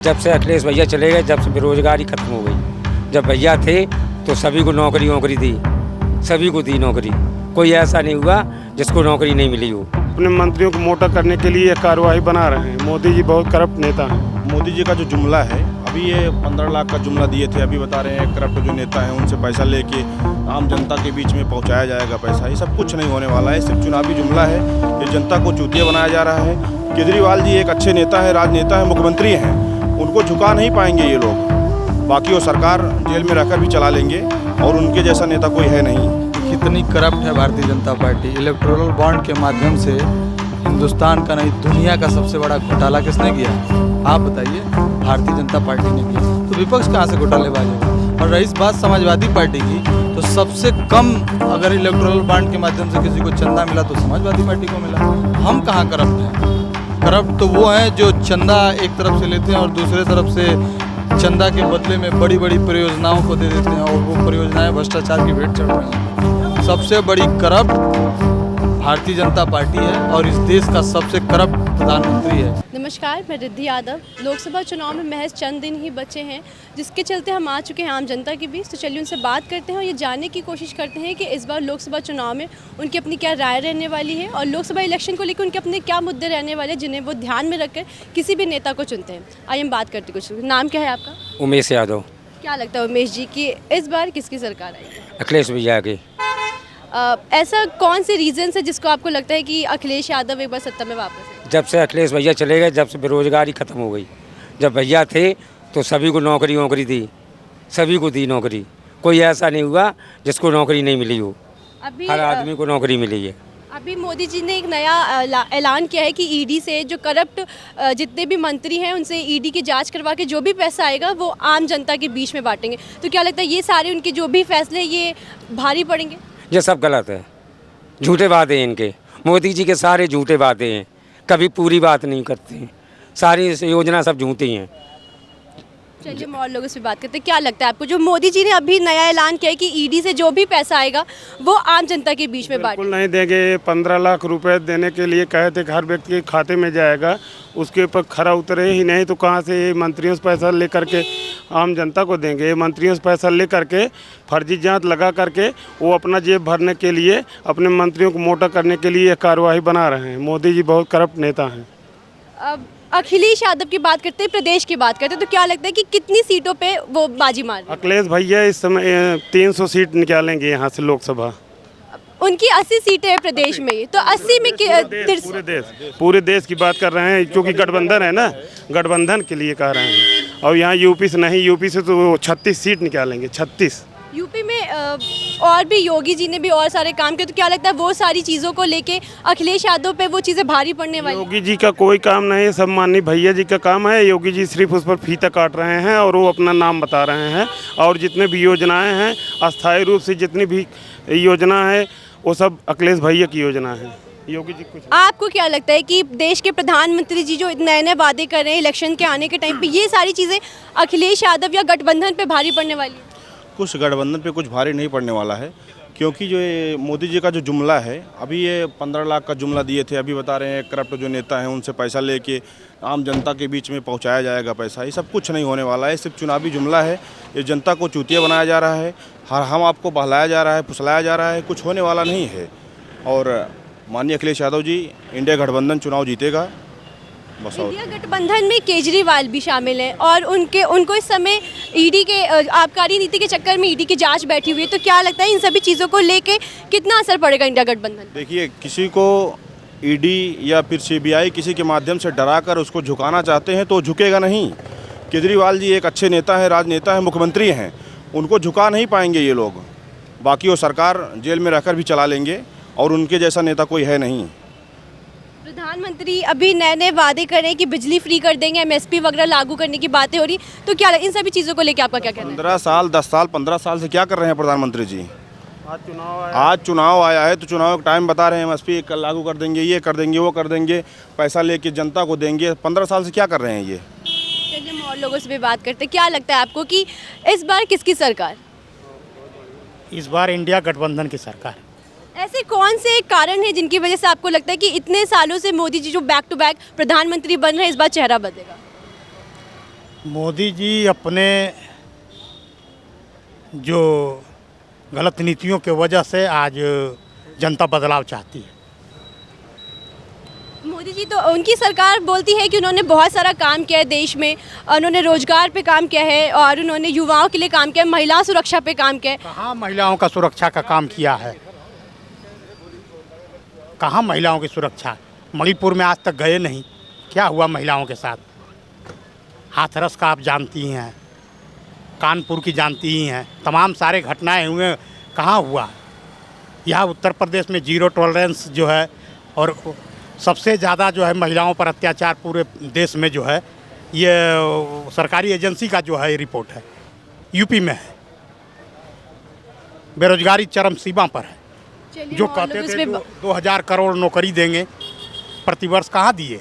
जब से अखिलेश भैया चले गए, जब से बेरोजगारी खत्म हो गई। जब भैया थे तो सभी को नौकरी दी, सभी को दी नौकरी। कोई ऐसा नहीं हुआ जिसको नौकरी नहीं मिली हो। अपने मंत्रियों को मोटा करने के लिए कार्यवाही बना रहे हैं। मोदी जी बहुत करप्ट नेता हैं। मोदी जी का जो जुमला है, अभी ये 15 लाख का जुमला दिए थे, अभी बता रहे हैं करप्ट जो नेता हैं उनसे पैसा लेके आम जनता के बीच में पहुंचाया जाएगा पैसा। ये सब कुछ नहीं होने वाला है, सिर्फ चुनावी जुमला है। ये जनता को चूतिया बनाया जा रहा है। केजरीवाल जी एक अच्छे नेता है, राजनेता है, मुख्यमंत्री हैं, उनको झुका नहीं पाएंगे ये लोग। बाकी वो सरकार जेल में रहकर भी चला लेंगे और उनके जैसा नेता कोई है नहीं। कितनी करप्ट है Bharatiya Janata party. Electoral bond के माध्यम से हिंदुस्तान का नहीं दुनिया का सबसे बड़ा घोटाला किसने किया? आप बताइए। भारतीय जनता पार्टी ने किया। तो विपक्ष कहाँ से घोटालेबाज होगा? और रही बात समाजवादी पार्टी की, तो सबसे कम अगर इलेक्टोरल बॉन्ड के माध्यम से किसी को चंदा मिला तो समाजवादी पार्टी को मिला। हम कहाँ करप्ट हैं? करप्ट तो वो हैं जो चंदा एक तरफ से लेते हैं और दूसरे तरफ से चंदा के बदले में बड़ी बड़ी परियोजनाओं को दे देते हैं और वो परियोजनाएं भ्रष्टाचार की भेंट चढ़ रही हैं। सबसे बड़ी करप्ट भारतीय जनता पार्टी है और इस देश का सबसे करप्ट प्रधानमंत्री है। नमस्कार, मैं रिद्धि यादव। लोकसभा चुनाव में महज चंद दिन ही बचे हैं, जिसके चलते हम आ चुके हैं आम जनता के बीच। तो चलिए उनसे बात करते हैं और ये जानने की कोशिश करते हैं कि इस बार लोकसभा चुनाव में उनकी अपनी क्या राय रहने वाली है और लोकसभा इलेक्शन को लेकर उनके अपने क्या मुद्दे रहने वाले हैं जिन्हें वो ध्यान में रखकर किसी भी नेता को चुनते हैं। आइए हम बात करते कुछ। नाम क्या है आपका? उमेश यादव। क्या लगता है उमेश जी की इस बार किसकी सरकार आएगी? अखिलेश भैया की। ऐसा कौन से रीजन है जिसको आपको लगता है कि अखिलेश यादव एक बार सत्ता में वापस आए? जब से अखिलेश भैया चले गए, जब से बेरोजगारी खत्म हो गई। जब भैया थे तो सभी को नौकरी दी, सभी को दी नौकरी। कोई ऐसा नहीं हुआ जिसको नौकरी नहीं मिली हो। अभी हर आदमी को नौकरी मिली है। अभी मोदी जी ने एक नया ऐलान किया है कि ईडी से जो करप्ट जितने भी मंत्री हैं उनसे ईडी की जांच करवा के जो भी पैसा आएगा वो आम जनता के बीच में बांटेंगे। तो क्या लगता है ये सारे उनके जो भी फैसले ये भारी पड़ेंगे? ये सब गलत है, झूठे वादे हैं इनके। मोदी जी के सारे झूठे वादे हैं, कभी पूरी बात नहीं करते हैं। सारी योजना सब झूठी हैं। चलिए हम और लोगों से बात करते हैं। क्या लगता है आपको जो मोदी जी ने अभी नया ऐलान किया है कि ईडी से जो भी पैसा आएगा वो आम जनता के बीच में बांटेंगे? बिल्कुल नहीं देंगे। 15 लाख रुपए देने के लिए कहे थे कि हर व्यक्ति के खाते में जाएगा, उसके ऊपर खरा उतरे ही नहीं तो कहाँ से ये मंत्रियों से पैसा ले करके आम जनता को देंगे? ये मंत्रियों से पैसा ले करके फर्जी जांच लगा करके वो अपना जेब भरने के लिए, अपने मंत्रियों को मोटा करने के लिए कार्यवाही बना रहे हैं। मोदी जी बहुत करप्ट नेता हैं। अब अखिलेश यादव की बात करते हैं, प्रदेश की बात करते हैं, तो क्या लगता है कि कितनी सीटों पे वो बाजी मार रहे हैं? अखिलेश भैया इस समय 300 सीट निकालेंगे यहाँ से लोकसभा। उनकी 80 सीटें हैं प्रदेश में, तो 80 में पूरे देश की बात कर रहे हैं, क्योंकि गठबंधन है ना, गठबंधन के लिए कह रहे हैं। और यहाँ यूपी से नहीं, यूपी से तो 36 सीट निकालेंगे, 36। यूपी में और भी योगी जी ने भी और सारे काम किए, तो क्या लगता है वो सारी चीज़ों को लेके अखिलेश यादव पे वो चीज़ें भारी पड़ने वाली? योगी जी का कोई काम नहीं है, सब माननीय भैया जी का काम है। योगी जी सिर्फ उस पर फीता काट रहे हैं और वो अपना नाम बता रहे हैं। और जितने भी योजनाएं हैं, अस्थायी रूप से जितनी भी योजना है वो सब अखिलेश भैया की योजना है। योगी जी कुछ। आपको क्या लगता है कि देश के प्रधानमंत्री जी जो नए नए वादे कर रहे हैं इलेक्शन के आने के टाइम पे, ये सारी चीज़ें अखिलेश यादव या गठबंधन पे भारी पड़ने वाली है? कुछ गठबंधन पे कुछ भारी नहीं पड़ने वाला है, क्योंकि जो ये मोदी जी का जो जुमला है, अभी ये 15 लाख का जुमला दिए थे, अभी बता रहे हैं करप्ट जो नेता हैं उनसे पैसा लेके आम जनता के बीच में पहुंचाया जाएगा पैसा। ये सब कुछ नहीं होने वाला है, सिर्फ चुनावी जुमला है। ये जनता को चूतिया बनाया जा रहा है, हम आपको बहलाया जा रहा है, फुसलाया जा रहा है, कुछ होने वाला नहीं है। और माननीय अखिलेश यादव जी, इंडिया गठबंधन चुनाव जीतेगा बस। इंडिया गठबंधन में केजरीवाल भी शामिल हैं और उनको इस समय ईडी के आबकारी नीति के चक्कर में ईडी की जांच बैठी हुई है। तो क्या लगता है इन सभी चीज़ों को लेके कितना असर पड़ेगा इंडिया गठबंधन? देखिए, किसी को ईडी या फिर सीबीआई किसी के माध्यम से डरा कर उसको झुकाना चाहते हैं तो झुकेगा नहीं। केजरीवाल जी एक अच्छे नेता है, राजनेता है, मुख्यमंत्री हैं, उनको झुका नहीं पाएंगे ये लोग। बाकी वो सरकार जेल में रहकर भी चला लेंगे और उनके जैसा नेता कोई है नहीं। प्रधानमंत्री अभी नए नए वादे कर रहे हैं कि बिजली फ्री कर देंगे, एमएसपी वगैरह लागू करने की बातें हो रही, तो क्या इन सभी चीज़ों को लेकर आपका क्या कहना है? 15 साल, 10 साल, 15 साल से क्या कर रहे हैं प्रधानमंत्री जी? आज चुनाव आया है तो चुनाव का टाइम बता रहे हैं एमएसपी लागू कर देंगे, ये कर देंगे, वो कर देंगे, पैसा लेके जनता को देंगे। 15 साल से क्या कर रहे हैं ये? चलिए हम और लोगों से भी बात करते हैं। क्या लगता है आपको कि इस बार किसकी सरकार? इस बार इंडिया गठबंधन की सरकार। ऐसे कौन से कारण हैं जिनकी वजह से आपको लगता है कि इतने सालों से मोदी जी जो बैक टू बैक प्रधानमंत्री बन रहे हैं, इस बार चेहरा बदलेगा? मोदी जी अपने जो गलत नीतियों के वजह से आज जनता बदलाव चाहती है। मोदी जी तो उनकी सरकार बोलती है कि उन्होंने बहुत सारा काम किया है देश में, उन्होंने रोजगार पे काम किया है और उन्होंने युवाओं के लिए काम किया है, महिला सुरक्षा पे काम किया है। कहाँ महिलाओं का सुरक्षा का काम किया है? कहाँ महिलाओं की सुरक्षा? मणिपुर में आज तक गए नहीं, क्या हुआ महिलाओं के साथ? हाथरस का आप जानती ही हैं, कानपुर की जानती ही हैं, तमाम सारे घटनाएं हुए, कहाँ हुआ? यहाँ उत्तर प्रदेश में जीरो टॉलरेंस जो है, और सबसे ज़्यादा जो है महिलाओं पर अत्याचार पूरे देश में जो है, ये सरकारी एजेंसी का जो है रिपोर्ट है, यूपी में है। बेरोजगारी चरम सीमा पर है। चलिए, जो हम कहते लोग थे इसमें 2000 करोड़ नौकरी देंगे प्रतिवर्ष, कहाँ दिए?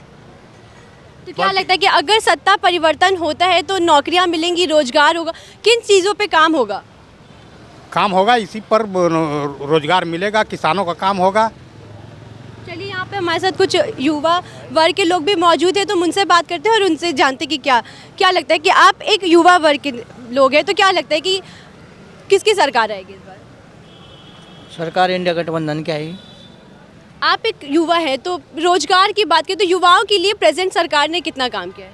तो क्या लगता है कि अगर सत्ता परिवर्तन होता है तो नौकरियां मिलेंगी, रोजगार होगा, किन चीज़ों पे काम होगा? काम होगा इसी पर, रोजगार मिलेगा, किसानों का काम होगा। चलिए, यहाँ पे हमारे साथ कुछ युवा वर्ग के लोग भी मौजूद हैं, तो हम उनसे बात करते हैं और उनसे जानते हैं कि क्या लगता है कि आप एक युवा वर्ग के लोग हैं, तो क्या लगता है कि किसकी सरकार आएगी इस बार? सरकार इंडिया गठबंधन की आएगी। आप एक युवा है तो रोजगार की बात करें तो युवाओं के लिए प्रेजेंट सरकार ने कितना काम किया है?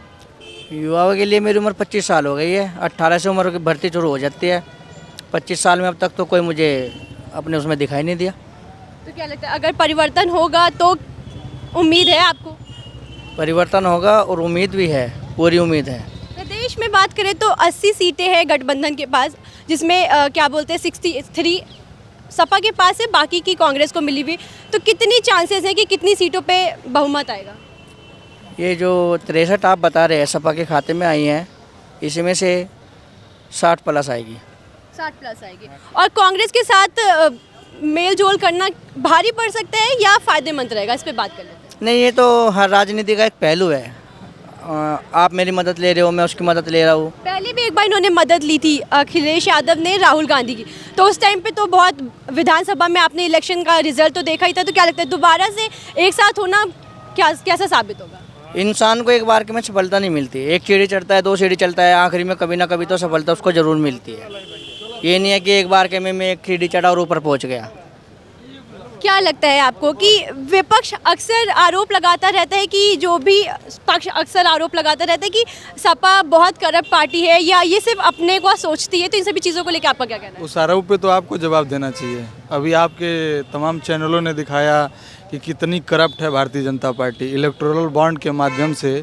युवाओं के लिए मेरी उम्र 25 साल हो गई है। 18 से उम्र की भर्ती शुरू हो जाती है। 25 साल में अब तक तो कोई मुझे अपने उसमें दिखाई नहीं दिया। तो क्या लगता है अगर परिवर्तन होगा तो उम्मीद है आपको? परिवर्तन होगा और उम्मीद भी है, पूरी उम्मीद है। प्रदेश में बात करें तो 80 सीटें हैं गठबंधन के पास, जिसमें क्या बोलते हैं 63 सपा के पास है, बाकी की कांग्रेस को मिली हुई। तो कितनी चांसेस हैं कि कितनी सीटों पे बहुमत आएगा? ये जो 63 आप बता रहे हैं सपा के खाते में आई हैं, इसमें से 60 प्लस आएगी। 60 प्लस आएगी। और कांग्रेस के साथ मेल जोल करना भारी पड़ सकता है या फायदेमंद रहेगा? इस पे बात कर लेते हैं। नहीं, ये तो हर राजनीति का एक पहलू है। आप मेरी मदद ले रहे हो, मैं उसकी मदद ले रहा हूँ। पहले भी एक बार इन्होंने मदद ली थी अखिलेश यादव ने राहुल गांधी की, तो उस टाइम पे तो बहुत विधानसभा में आपने इलेक्शन का रिजल्ट तो देखा ही था। तो क्या लगता है दोबारा से एक साथ होना कैसा साबित होगा? इंसान को एक बार के में सफलता नहीं मिलती। एक सीढ़ी चढ़ता है, 2 सीढ़ी चलता है, आखिरी में कभी ना कभी तो सफलता उसको ज़रूर मिलती है। ये नहीं है कि एक बार के में मैं एक सीढ़ी चढ़ा और ऊपर पहुँच गया। क्या लगता है आपको कि विपक्ष अक्सर आरोप लगाता रहता है कि जो भी पक्ष अक्सर आरोप लगाता रहता है कि सपा बहुत करप्ट पार्टी है या ये सिर्फ अपने को सोचती है, तो इन सभी चीज़ों को लेकर आपका क्या कहना है? उस आरोप पे तो आपको जवाब देना चाहिए। अभी आपके तमाम चैनलों ने दिखाया कि कितनी करप्ट है Bharatiya Janata party. Electoral bond के माध्यम से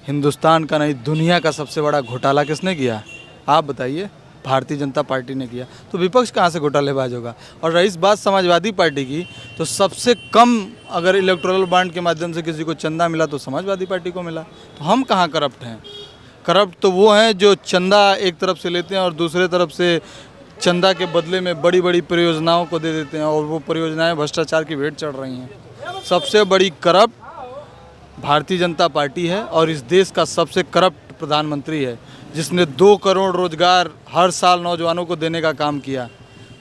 हिंदुस्तान का नहीं दुनिया का सबसे बड़ा घोटाला किसने किया? आप बताइए। भारतीय जनता पार्टी ने किया। तो विपक्ष कहाँ से घोटालेबाज होगा? और रही बात समाजवादी पार्टी की, तो सबसे कम अगर इलेक्टोरल बॉन्ड के माध्यम से किसी को चंदा मिला तो समाजवादी पार्टी को मिला। तो हम कहाँ करप्ट हैं? करप्ट तो वो हैं जो चंदा एक तरफ से लेते हैं और दूसरे तरफ से चंदा के बदले में बड़ी बड़ी परियोजनाओं को दे देते हैं, और वो परियोजनाएं भ्रष्टाचार की भेंट चढ़ रही हैं। सबसे बड़ी करप्ट भारतीय जनता पार्टी है और इस देश का सबसे करप्ट प्रधानमंत्री है, जिसने 2 करोड़ रोजगार हर साल नौजवानों को देने का काम किया,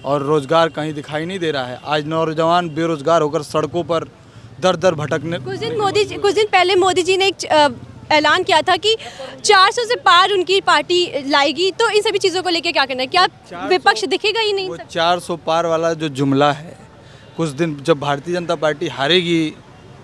और रोजगार कहीं दिखाई नहीं दे रहा है। आज नौजवान बेरोजगार होकर सड़कों पर दर दर भटकने। कुछ दिन पहले मोदी जी ने एक ऐलान किया था कि 400 से पार उनकी पार्टी लाएगी। तो इन सभी चीज़ों को लेकर क्या करना है? क्या विपक्ष दिखेगा ही नहीं? वो 400 पार वाला जो जुमला है, कुछ दिन जब भारतीय जनता पार्टी हारेगी,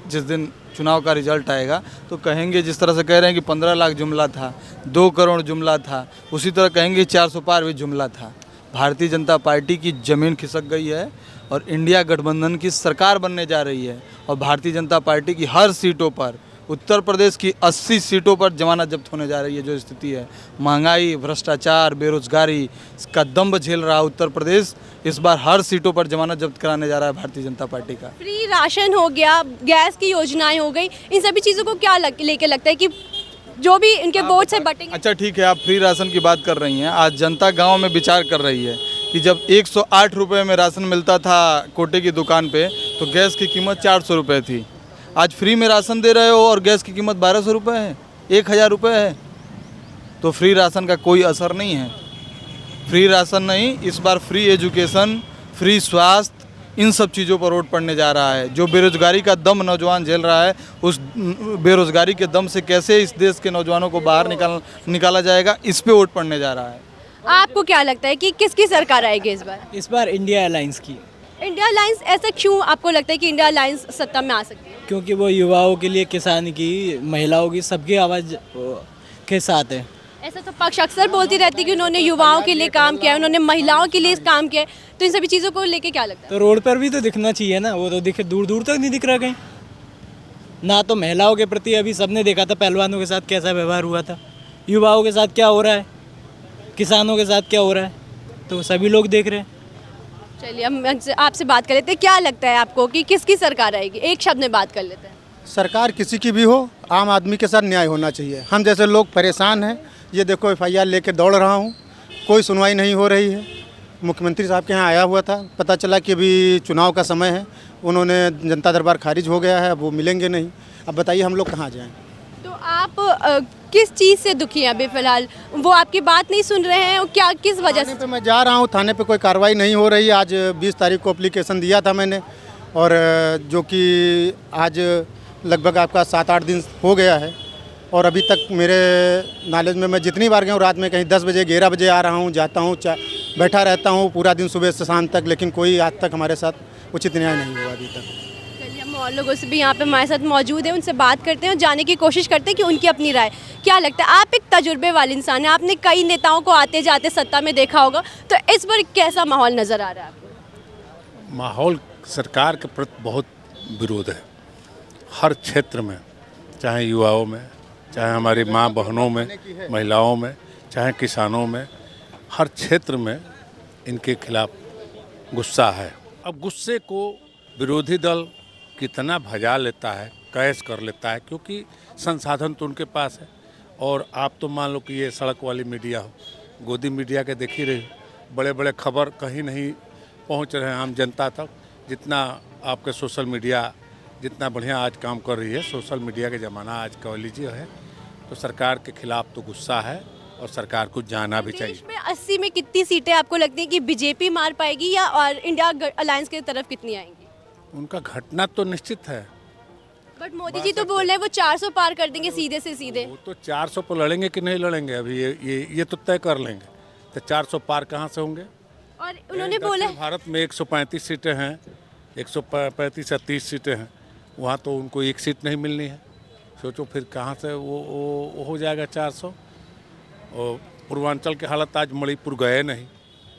जिस दिन चुनाव का रिजल्ट आएगा, तो कहेंगे जिस तरह से कह रहे हैं कि 15 लाख जुमला था, 2 करोड़ जुमला था, उसी तरह कहेंगे 400 पार भी जुमला था। भारतीय जनता पार्टी की ज़मीन खिसक गई है और इंडिया गठबंधन की सरकार बनने जा रही है, और भारतीय जनता पार्टी की हर सीटों पर, उत्तर प्रदेश की 80 सीटों पर जमानत जब्त होने जा रही है। जो स्थिति है, महंगाई, भ्रष्टाचार, बेरोजगारी का दम्भ झेल रहा उत्तर प्रदेश, इस बार हर सीटों पर जमानत जब्त कराने जा रहा है भारतीय जनता पार्टी का। फ्री राशन हो गया, गैस की योजनाएं हो गई, इन सभी चीज़ों को क्या लेके लगता है कि जो भी इनके वोट से बटेंगे? अच्छा ठीक है, आप फ्री राशन की बात कर रही हैं। आज जनता गांव में विचार कर रही है कि जब 108 रुपये में राशन मिलता था कोटे की दुकान पे, तो गैस की कीमत 400 रुपये थी। आज फ्री में राशन दे रहे हो और गैस की कीमत 1200 रुपये है, 1000 रुपये है। तो फ्री राशन का कोई असर नहीं है। फ्री राशन नहीं, इस बार फ्री एजुकेशन, फ्री स्वास्थ्य, इन सब चीज़ों पर वोट पड़ने जा रहा है। जो बेरोजगारी का दम नौजवान झेल रहा है, उस बेरोजगारी के दम से कैसे इस देश के नौजवानों को बाहर निकाला जाएगा, इस पे वोट पड़ने जा रहा है। आपको क्या लगता है कि किसकी सरकार आएगी इस बार? इस बार इंडिया अलायंस की, इंडिया अलायंस। ऐसा क्यों आपको लगता है कि इंडिया अलायंस सत्ता में आ सकती है? क्योंकि वो युवाओं के लिए, किसान की, महिलाओं की, सबकी आवाज़ के साथ है। ऐसा तो पक्ष अक्सर बोलती रहती है कि उन्होंने युवाओं के लिए काम किया है, उन्होंने महिलाओं के लिए काम किया है, तो इन सभी चीज़ों को लेके क्या लगता है? तो रोड पर भी तो दिखना चाहिए ना, वो तो दिखे, दूर दूर तक नहीं दिख रहा कहीं। ना तो महिलाओं के प्रति अभी सबने देखा था पहलवानों के साथ कैसा व्यवहार हुआ था, युवाओं के साथ क्या हो रहा है, किसानों के साथ क्या हो रहा है, तो सभी लोग देख रहे हैं। चलिए हम आपसे बात कर लेते हैं। क्या लगता है आपको कि किसकी सरकार आएगी? एक शब्द में बात कर लेते हैं। सरकार किसी की भी हो, आम आदमी के साथ न्याय होना चाहिए। हम जैसे लोग परेशान हैं, ये देखो FIR लेके दौड़ रहा हूँ, कोई सुनवाई नहीं हो रही है। मुख्यमंत्री साहब के यहाँ आया हुआ था, पता चला कि अभी चुनाव का समय है, उन्होंने जनता दरबार खारिज हो गया है, अब वो मिलेंगे नहीं। अब बताइए हम लोग कहाँ जाएँ? तो आप किस चीज़ से दुखी हैं अभी फ़िलहाल? वो आपकी बात नहीं सुन रहे हैं और क्या, किस वजह से? थाने पे मैं जा रहा हूँ, थाने पे कोई कार्रवाई नहीं हो रही है। आज 20 तारीख को एप्लीकेशन दिया था मैंने, और जो कि आज लगभग आपका 7-8 दिन हो गया है, और अभी तक मेरे नॉलेज में मैं जितनी बार गया हूँ, रात में कहीं 10 बजे 11 बजे आ रहा हूँ, जाता हूँ, बैठा रहता हूँ पूरा दिन सुबह से शाम तक, लेकिन कोई आज तक हमारे साथ उचित न्याय नहीं हुआ अभी तक। चलिए हम और लोगों से भी यहाँ पे हमारे साथ मौजूद हैं, उनसे बात करते हैं और जानने की कोशिश करते हैं कि उनकी अपनी राय क्या लगता है। आप एक तजुर्बे वाले इंसान हैं, आपने कई नेताओं को आते जाते सत्ता में देखा होगा, तो इस बार कैसा माहौल नज़र आ रहा है आपको? माहौल सरकार के प्रति बहुत विरोध है, हर क्षेत्र में, चाहे युवाओं में, चाहे हमारी माँ बहनों में, महिलाओं में, चाहे किसानों में, हर क्षेत्र में इनके खिलाफ गुस्सा है। अब गुस्से को विरोधी दल कितना भजा लेता है, कैश कर लेता है, क्योंकि संसाधन तो उनके पास है। और आप तो मान लो कि ये सड़क वाली मीडिया हो, गोदी मीडिया के देख ही रही, बड़े बड़े खबर कहीं नहीं पहुंच रहे हैं आम जनता तक, जितना आपके सोशल मीडिया जितना बढ़िया आज काम कर रही है। सोशल मीडिया के ज़माना आज कह लीजिए है, तो सरकार के खिलाफ तो गुस्सा है और सरकार को जाना भी चाहिए। देश में 80 में कितनी सीटें आपको लगती हैं कि बीजेपी मार पाएगी, या और इंडिया अलायंस की तरफ कितनी आएंगी? उनका घटना तो निश्चित है, बट मोदी जी तो बोल रहे हैं वो 400 पार कर देंगे सीधे से सीधे। वो तो 400 पर लड़ेंगे कि नहीं लड़ेंगे अभी ये तो तय कर लेंगे। तो 400 पार कहाँ से होंगे? और उन्होंने बोला भारत में 135 सीटें हैं, 135 या 30 सीटें हैं, वहाँ तो उनको एक सीट नहीं मिलनी है। सोचो फिर कहाँ से वो हो जाएगा 400। और पूर्वांचल की हालत, आज मणिपुर गए नहीं।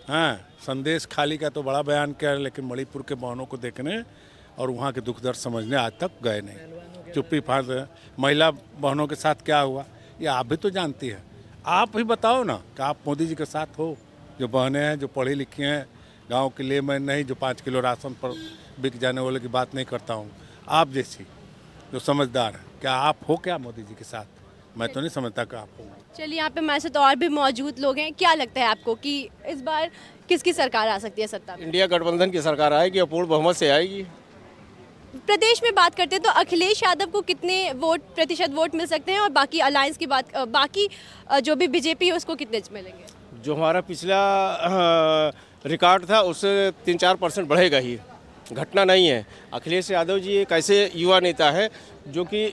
हाँ, संदेश खाली का तो बड़ा बयान किया है, लेकिन मणिपुर के बहनों को देखने और वहाँ के दुख दर्द समझने आज तक गए नहीं, चुप्पी फांस। महिला बहनों के साथ क्या हुआ ये आप भी तो जानती हैं। आप ही बताओ ना कि आप मोदी जी के साथ हो, जो बहनें हैं, जो पढ़ी लिखी हैं, गांव के लिए मैं नहीं, जो 5 किलो राशन पर बिक जाने वाले की बात नहीं करता हूँ, आप जैसी जो समझदार है, क्या आप हो क्या मोदी जी के साथ? मैं तो नहीं समझता कि आप हो। चलिए यहाँ पे हमारे साथ और भी मौजूद लोग हैं। क्या लगता है आपको कि इस बार किसकी सरकार आ सकती है सत्ता में? इंडिया गठबंधन की सरकार आएगी, अपूर्ण बहुमत से आएगी। प्रदेश में बात करते हैं तो अखिलेश यादव को कितने प्रतिशत वोट मिल सकते हैं, और बाकी अलायंस की बात, बाकी जो भी बीजेपी है उसको कितने मिलेंगे? जो हमारा पिछला रिकॉर्ड था उससे 3-4% बढ़ेगा ही, घटना नहीं है। अखिलेश यादव जी एक ऐसे युवा नेता है जो कि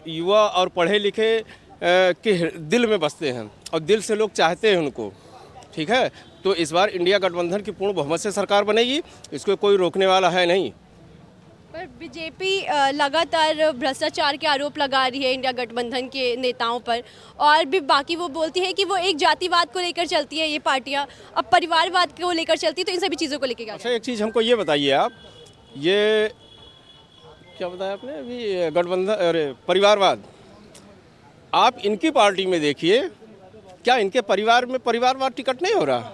युवा और पढ़े लिखे के दिल में बसते हैं, और दिल से लोग चाहते हैं उनको, ठीक है। तो इस बार इंडिया गठबंधन की पूर्ण बहुमत से सरकार बनेगी, इसको कोई रोकने वाला है नहीं। पर बीजेपी लगातार भ्रष्टाचार के आरोप लगा रही है इंडिया गठबंधन के नेताओं पर, और भी बाकी वो बोलती है कि वो एक जातिवाद को लेकर चलती है ये पार्टियां, अब परिवारवाद को लेकर चलती है, तो इन सभी चीज़ों को लेकर क्या? अच्छा, एक चीज़ हमको ये बताइए आप, ये क्या बताया आपने अभी, गठबंधन, अरे परिवारवाद, आप इनकी पार्टी में देखिए, क्या इनके परिवार में परिवारवाद टिकट नहीं हो रहा?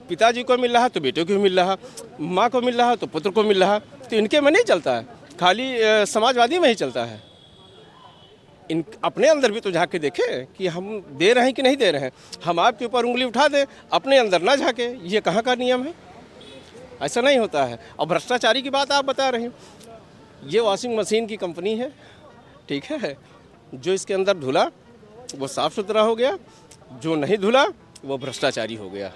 पिताजी को मिल रहा है तो बेटे को मिल रहा, माँ को मिल रहा है तो पुत्र को मिल रहा, तो इनके में नहीं चलता है, खाली समाजवादी में ही चलता है। इन अपने अंदर भी तो झाँक के देखें कि हम दे रहे हैं कि नहीं दे रहे हैं। हम आपके ऊपर उंगली उठा दें, अपने अंदर ना झाँके, ये कहाँ का नियम है? ऐसा नहीं होता है। और भ्रष्टाचारी की बात आप बता रहे हैं, ये वॉशिंग मशीन की कंपनी है, ठीक है, जो इसके अंदर धुला वो साफ़ सुथरा हो गया, जो नहीं धुला वो भ्रष्टाचारी हो गया।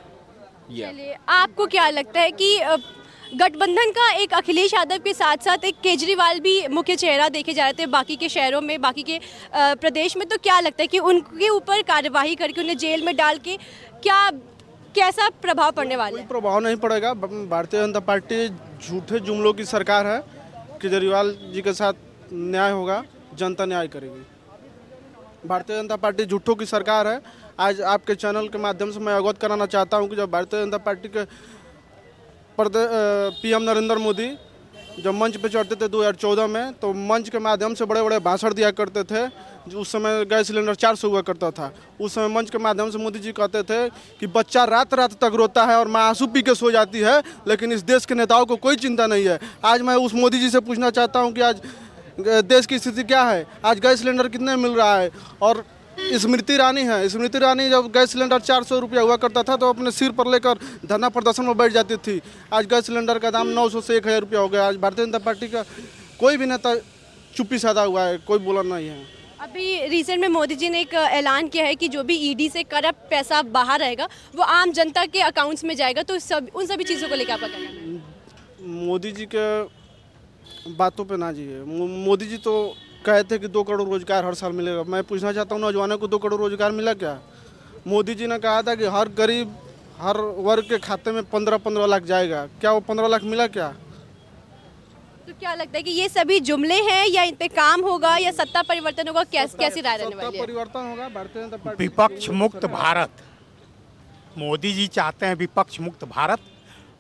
चलिए, आपको क्या लगता है कि गठबंधन का एक अखिलेश यादव के साथ साथ एक केजरीवाल भी मुख्य चेहरा देखे जा रहे थे बाकी के शहरों में, बाकी के प्रदेश में। तो क्या लगता है कि उनके ऊपर कार्यवाही करके उन्हें जेल में डाल के कैसा प्रभाव पड़ने वाला है? कोई प्रभाव नहीं पड़ेगा। भारतीय जनता पार्टी झूठे जुमलों की सरकार है। केजरीवाल जी के साथ न्याय होगा, जनता न्याय करेगी। भारतीय जनता पार्टी झूठों की सरकार है। आज आपके चैनल के माध्यम से मैं अवगत कराना चाहता हूं कि जब भारतीय जनता पार्टी के पीएम नरेंद्र मोदी जब मंच पे चढ़ते थे 2014 में, तो मंच के माध्यम से बड़े बड़े भाषण दिया करते थे। उस समय गैस सिलेंडर 400 हुआ करता था। उस समय मंच के माध्यम से मोदी जी कहते थे कि बच्चा रात रात तक रोता है और माँ आंसू पी के सो जाती है, लेकिन इस देश के नेताओं को कोई चिंता नहीं है। आज मैं उस मोदी जी से पूछना चाहता हूँ कि आज देश की स्थिति क्या है, आज गैस सिलेंडर कितने मिल रहा है। और स्मृति ईरानी है, स्मृति ईरानी जब गैस सिलेंडर 400 रुपया हुआ करता था तो अपने सिर पर लेकर धरना प्रदर्शन में बैठ जाती थी। आज गैस सिलेंडर का दाम 900 से 1000 रुपया हो गया। आज भारतीय जनता पार्टी का कोई भी नेता चुप्पी साधा हुआ है, कोई बोला नहीं है। अभी रिसेंट में मोदी जी ने एक ऐलान किया है कि जो भी ईडी से करप्ट पैसा बाहर रहेगा वो आम जनता के अकाउंट्स में जाएगा। तो उन सभी चीज़ों को लेकर आपका कहना है? मोदी जी के बातों पे ना जिए। मोदी जी तो कहते हैं कि 2 करोड़ रोजगार हर साल मिलेगा। मैं पूछना चाहता हूँ नौजवानों को 2 करोड़ रोजगार मिला क्या? मोदी जी ने कहा था कि हर गरीब हर वर्ग के खाते में 15-15 लाख जाएगा। क्या वो 15 लाख मिला क्या? तो क्या लगता है कि ये सभी जुमले हैं या इन पे काम होगा या सत्ता परिवर्तन होगा? कैसी राय रहने वाली है? परिवर्तन होगा। भारतीय जनता पार्टी विपक्ष मुक्त भारत, मोदी जी चाहते हैं विपक्ष मुक्त भारत,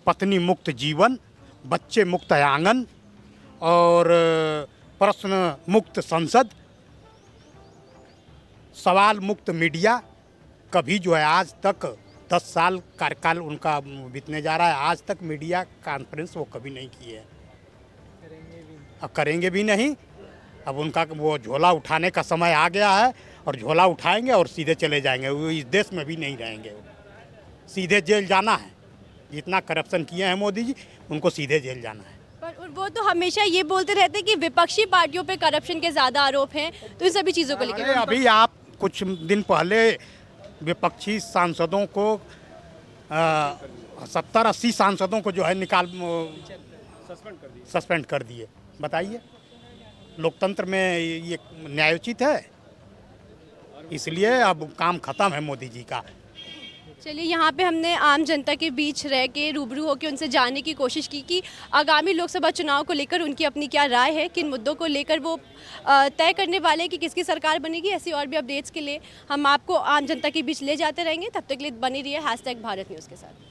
पत्नी मुक्त जीवन, बच्चे मुक्त आंगन और प्रश्न मुक्त संसद, सवाल मुक्त मीडिया। कभी जो है आज तक 10 साल कार्यकाल उनका बीतने जा रहा है, आज तक मीडिया कॉन्फ्रेंस वो कभी नहीं किए हैं, अब करेंगे भी नहीं। अब उनका वो झोला उठाने का समय आ गया है और झोला उठाएंगे और सीधे चले जाएंगे। वो इस देश में भी नहीं रहेंगे, वो सीधे जेल जाना है। जितना करप्शन किए हैं मोदी जी, उनको सीधे जेल जाना है। पर वो तो हमेशा ये बोलते रहते हैं कि विपक्षी पार्टियों पे करप्शन के ज़्यादा आरोप हैं। तो इन सभी चीज़ों को लेकर अभी आप कुछ दिन पहले विपक्षी सांसदों को 70-80 सांसदों को जो है सस्पेंड कर दिए। बताइए, लोकतंत्र में ये न्यायोचित है? इसलिए अब काम खत्म है मोदी जी का। चलिए, यहाँ पे हमने आम जनता के बीच रह के रूबरू होकर उनसे जानने की कोशिश की कि आगामी लोकसभा चुनाव को लेकर उनकी अपनी क्या राय है, किन मुद्दों को लेकर वो तय करने वाले हैं कि किसकी सरकार बनेगी। ऐसी और भी अपडेट्स के लिए हम आपको आम जनता के बीच ले जाते रहेंगे। तब तक के लिए बनी रहिए #भारत न्यूज़ के साथ।